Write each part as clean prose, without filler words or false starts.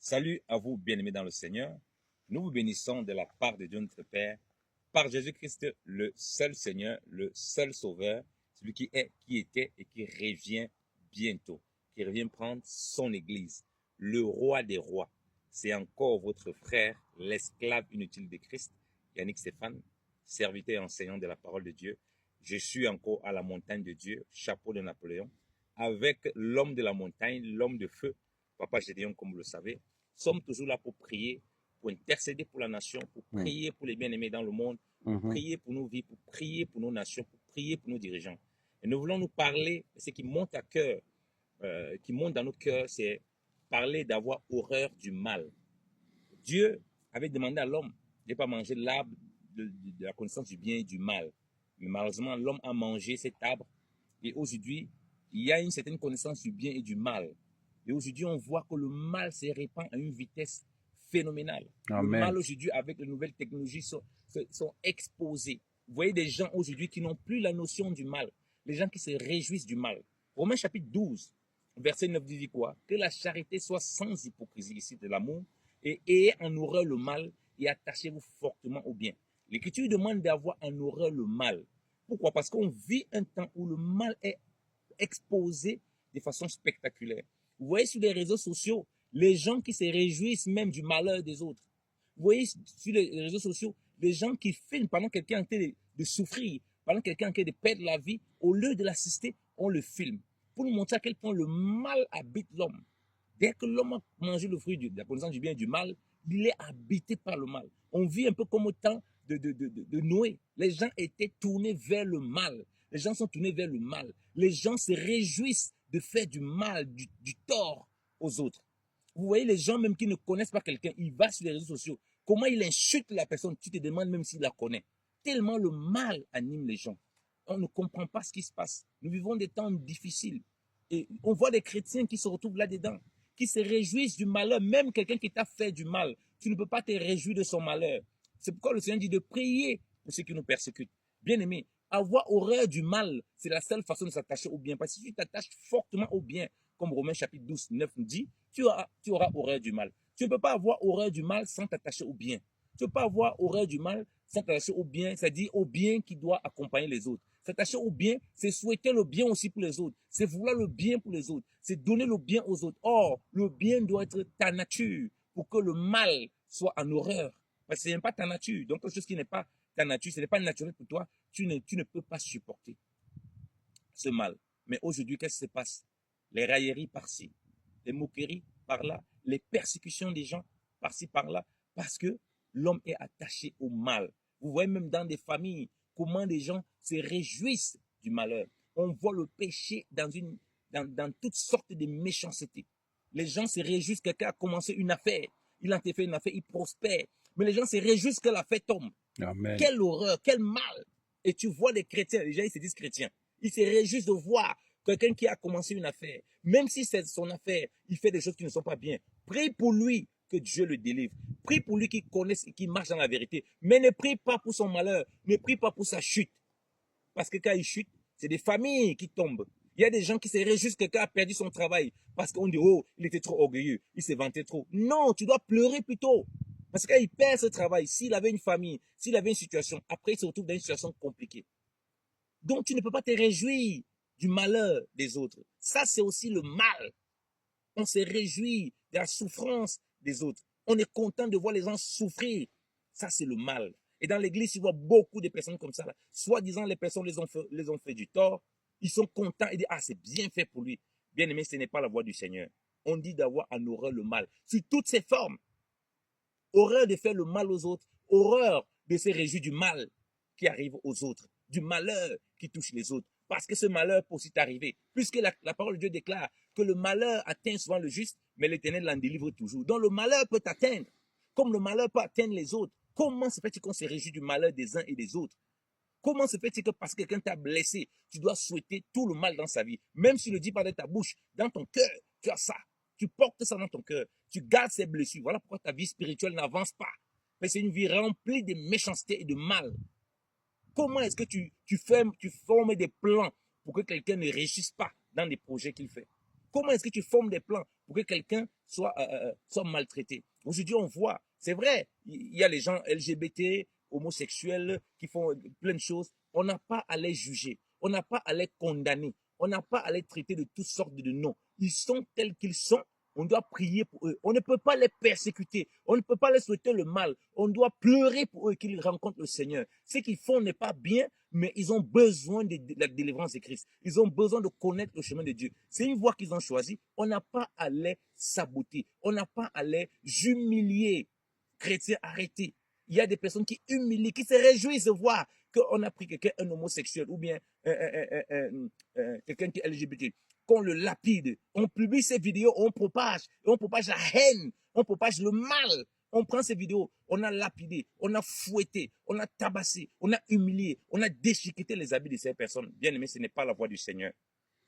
Salut à vous, bien-aimés dans le Seigneur. Nous vous bénissons de la part de Dieu notre Père, par Jésus-Christ, le seul Seigneur, le seul Sauveur, celui qui est, qui était et qui revient bientôt, qui revient prendre son Église, le roi des rois. C'est encore votre frère, l'esclave inutile de Christ, Yannick Stéphane, serviteur et enseignant de la parole de Dieu. Je suis encore à la montagne de Dieu, chapeau de Napoléon, avec l'homme de la montagne, l'homme de feu, Papa Gédéon, comme vous le savez. Sommes toujours là pour prier, pour intercéder pour la nation, pour prier pour les bien-aimés dans le monde, pour prier pour nos vies, pour prier pour nos nations, pour prier pour nos dirigeants. Et nous voulons nous parler de ce qui monte à cœur, qui monte dans nos cœurs, c'est parler d'avoir horreur du mal. Dieu avait demandé à l'homme de ne pas manger l'arbre de la connaissance du bien et du mal. Mais malheureusement, l'homme a mangé cet arbre et aujourd'hui, il y a une certaine connaissance du bien et du mal. Et aujourd'hui, on voit que le mal se répand à une vitesse phénoménale. Amen. Le mal aujourd'hui, avec les nouvelles technologies, sont exposés. Vous voyez des gens aujourd'hui qui n'ont plus la notion du mal. Les gens qui se réjouissent du mal. Romains chapitre 12, verset 9 dit quoi? Que la charité soit sans hypocrisie, ici de l'amour, et ayez en horreur le mal et attachez-vous fortement au bien. L'Écriture demande d'avoir en horreur le mal. Pourquoi? Parce qu'on vit un temps où le mal est exposé de façon spectaculaire. Vous voyez sur les réseaux sociaux, les gens qui se réjouissent même du malheur des autres. Vous voyez sur les réseaux sociaux, les gens qui filment pendant que quelqu'un est en train de souffrir, pendant que quelqu'un est en train de perdre la vie, au lieu de l'assister, on le filme. Pour nous montrer à quel point le mal habite l'homme. Dès que l'homme a mangé le fruit de la connaissance du bien et du mal, il est habité par le mal. On vit un peu comme au temps de Noé. Les gens étaient tournés vers le mal. Les gens sont tournés vers le mal. Les gens se réjouissent de faire du mal, du tort aux autres. Vous voyez les gens même qui ne connaissent pas quelqu'un, ils vont sur les réseaux sociaux. Comment il insulte la personne, tu te demandes même s'il la connaît. Tellement le mal anime les gens. On ne comprend pas ce qui se passe. Nous vivons des temps difficiles. Et on voit des chrétiens qui se retrouvent là-dedans, qui se réjouissent du malheur. Même quelqu'un qui t'a fait du mal, tu ne peux pas te réjouir de son malheur. C'est pourquoi le Seigneur dit de prier pour ceux qui nous persécutent. Bien aimé, avoir horreur du mal, c'est la seule façon de s'attacher au bien. Parce que si tu t'attaches fortement au bien, comme Romains chapitre 12, 9 nous dit, tu auras horreur du mal. Tu ne peux pas avoir horreur du mal sans t'attacher au bien. Tu ne peux pas avoir horreur du mal sans t'attacher au bien, c'est-à-dire au bien qui doit accompagner les autres. S'attacher au bien, c'est souhaiter le bien aussi pour les autres. C'est vouloir le bien pour les autres. C'est donner le bien aux autres. Or, le bien doit être ta nature pour que le mal soit en horreur. Parce que ce n'est pas ta nature. Donc, quelque chose qui n'est pas ta nature, ce n'est pas naturel pour toi, tu ne peux pas supporter ce mal. Mais aujourd'hui, qu'est-ce qui se passe? Les railleries par-ci, les moqueries par-là, les persécutions des gens par-ci, par-là, parce que l'homme est attaché au mal. Vous voyez même dans des familles, comment des gens se réjouissent du malheur. On voit le péché dans toutes sortes de méchanceté. Les gens se réjouissent, quelqu'un a commencé une affaire, il a fait une affaire, il prospère. Mais les gens se réjouissent que l'affaire tombe. Amen. Quelle horreur, quel mal. Et tu vois des chrétiens, les gens ils se disent chrétiens. Ils se réjouissent de voir quelqu'un qui a commencé une affaire. Même si c'est son affaire, il fait des choses qui ne sont pas bien. Prie pour lui que Dieu le délivre. Prie pour lui qu'il connaisse et qu'il marche dans la vérité. Mais ne prie pas pour son malheur. Ne prie pas pour sa chute. Parce que quand il chute, c'est des familles qui tombent. Il y a des gens qui se réjouissent que quelqu'un a perdu son travail. Parce qu'on dit, oh, il était trop orgueilleux. Il s'est vanté trop. Non, tu dois pleurer plutôt. Parce que quand il perd ce travail, s'il avait une famille, s'il avait une situation, après il se retrouve dans une situation compliquée. Donc tu ne peux pas te réjouir du malheur des autres. Ça, c'est aussi le mal. On se réjouit de la souffrance des autres. On est content de voir les gens souffrir. Ça, c'est le mal. Et dans l'église, tu vois beaucoup de personnes comme ça. Soi-disant, les personnes les ont fait du tort. Ils sont contents et disent, ah, c'est bien fait pour lui. Bien aimé, ce n'est pas la voie du Seigneur. On dit d'avoir en horreur le mal, sous toutes ses formes. Horreur de faire le mal aux autres. Horreur de se réjouir du mal qui arrive aux autres. Du malheur qui touche les autres. Parce que ce malheur peut aussi t'arriver. Puisque la parole de Dieu déclare que le malheur atteint souvent le juste, mais l'Éternel l'en délivre toujours. Donc le malheur peut t'atteindre, comme le malheur peut atteindre les autres. Comment se fait-il qu'on se réjouit du malheur des uns et des autres? Comment se fait-il que parce que quelqu'un t'a blessé, tu dois souhaiter tout le mal dans sa vie? Même si tu ne le dis pas de ta bouche, dans ton cœur, tu as ça. Tu portes ça dans ton cœur. Tu gardes ces blessures. Voilà pourquoi ta vie spirituelle n'avance pas. Mais c'est une vie remplie de méchanceté et de mal. Comment est-ce que tu formes des plans pour que quelqu'un ne réussisse pas dans des projets qu'il fait? Comment est-ce que tu formes des plans pour que quelqu'un soient maltraités. Aujourd'hui, on voit, c'est vrai, il y a les gens LGBT, homosexuels, qui font plein de choses. On n'a pas à les juger, on n'a pas à les condamner, on n'a pas à les traiter de toutes sortes de noms. Ils sont tels qu'ils sont. On doit prier pour eux. On ne peut pas les persécuter. On ne peut pas les souhaiter le mal. On doit pleurer pour eux qu'ils rencontrent le Seigneur. Ce qu'ils font n'est pas bien, mais ils ont besoin de la délivrance de Christ. Ils ont besoin de connaître le chemin de Dieu. C'est une voie qu'ils ont choisie. On n'a pas à les saboter. On n'a pas à les humilier. Chrétiens, arrêtez. Il y a des personnes qui humilient, qui se réjouissent de voir qu'on a pris quelqu'un, un homosexuel ou bien quelqu'un qui est LGBT, qu'on le lapide. On publie ces vidéos, on propage la haine, on propage le mal. On prend ces vidéos, on a lapidé, on a fouetté, on a tabassé, on a humilié, on a déchiqueté les habits de ces personnes. Bien aimé, ce n'est pas la voie du Seigneur.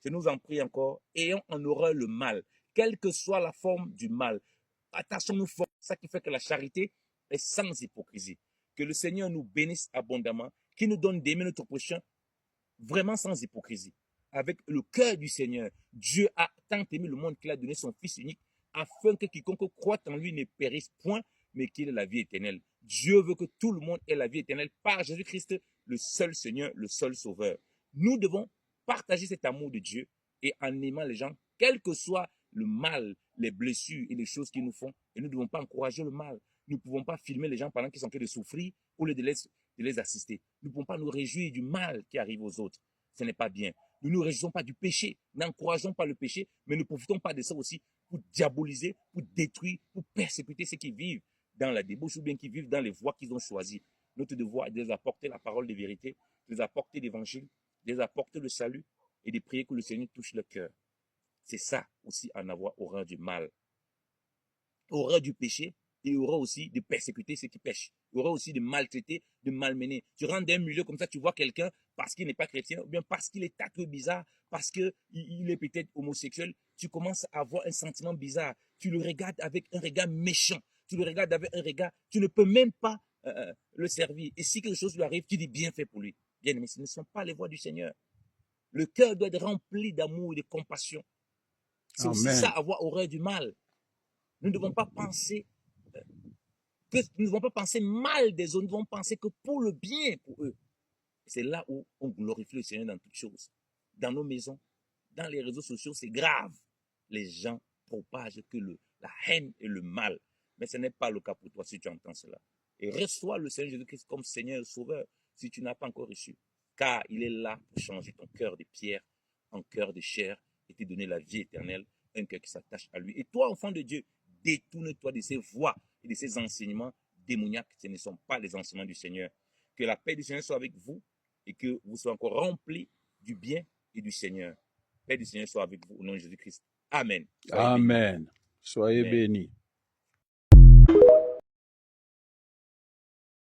Je nous en prie encore, ayons en horreur le mal, quelle que soit la forme du mal. Attachons-nous fort. C'est ça qui fait que la charité est sans hypocrisie. Que le Seigneur nous bénisse abondamment, qu'il nous donne d'aimer notre prochain vraiment sans hypocrisie. Avec le cœur du Seigneur, Dieu a tant aimé le monde qu'il a donné son Fils unique, afin que quiconque croit en lui ne périsse point, mais qu'il ait la vie éternelle. Dieu veut que tout le monde ait la vie éternelle par Jésus-Christ, le seul Seigneur, le seul Sauveur. Nous devons partager cet amour de Dieu et en aimant les gens, quel que soit le mal, les blessures et les choses qu'ils nous font. Et nous ne devons pas encourager le mal. Nous ne pouvons pas filmer les gens pendant qu'ils sont en train de souffrir ou de les assister. Nous ne pouvons pas nous réjouir du mal qui arrive aux autres. Ce n'est pas bien. Nous ne nous réjouissons pas du péché. N'encourageons pas le péché, mais ne profitons pas de ça aussi pour diaboliser, pour détruire, pour persécuter ceux qui vivent dans la débauche ou bien qui vivent dans les voies qu'ils ont choisies. Notre devoir est de les apporter la parole de vérité, de les apporter l'évangile, de les apporter le salut et de prier que le Seigneur touche le cœur. C'est ça aussi, en avoir horreur du mal. Horreur du péché et horreur aussi de persécuter ceux qui pêchent. Horreur aussi de maltraiter, de malmener. Tu rentres dans un milieu comme ça, tu vois quelqu'un parce qu'il n'est pas chrétien, ou bien parce qu'il est un peu bizarre, parce qu'il est peut-être homosexuel, tu commences à avoir un sentiment bizarre. Tu le regardes avec un regard méchant. Tu le regardes avec un regard, tu ne peux même pas le servir. Et si quelque chose lui arrive, tu dis bien fait pour lui. Bien aimé, ce ne sont pas les voies du Seigneur. Le cœur doit être rempli d'amour et de compassion. C'est aussi ça, avoir horreur du mal. Nous ne devons pas penser nous ne devons pas penser mal des autres, nous devons penser que pour le bien pour eux. C'est là où on glorifie le Seigneur dans toutes choses. Dans nos maisons, dans les réseaux sociaux, c'est grave. Les gens propagent que la haine et le mal. Mais ce n'est pas le cas pour toi si tu entends cela. Et reçois le Seigneur Jésus-Christ comme Seigneur et Sauveur si tu n'as pas encore reçu. Car il est là pour changer ton cœur de pierre en cœur de chair et te donner la vie éternelle, un cœur qui s'attache à lui. Et toi, enfant de Dieu, détourne-toi de ces voies et de ces enseignements démoniaques. Ce ne sont pas les enseignements du Seigneur. Que la paix du Seigneur soit avec vous et que vous soyez encore remplis du bien et du Seigneur. Paix du Seigneur soit avec vous au nom de Jésus-Christ. Amen. Amen. Soyez bénis.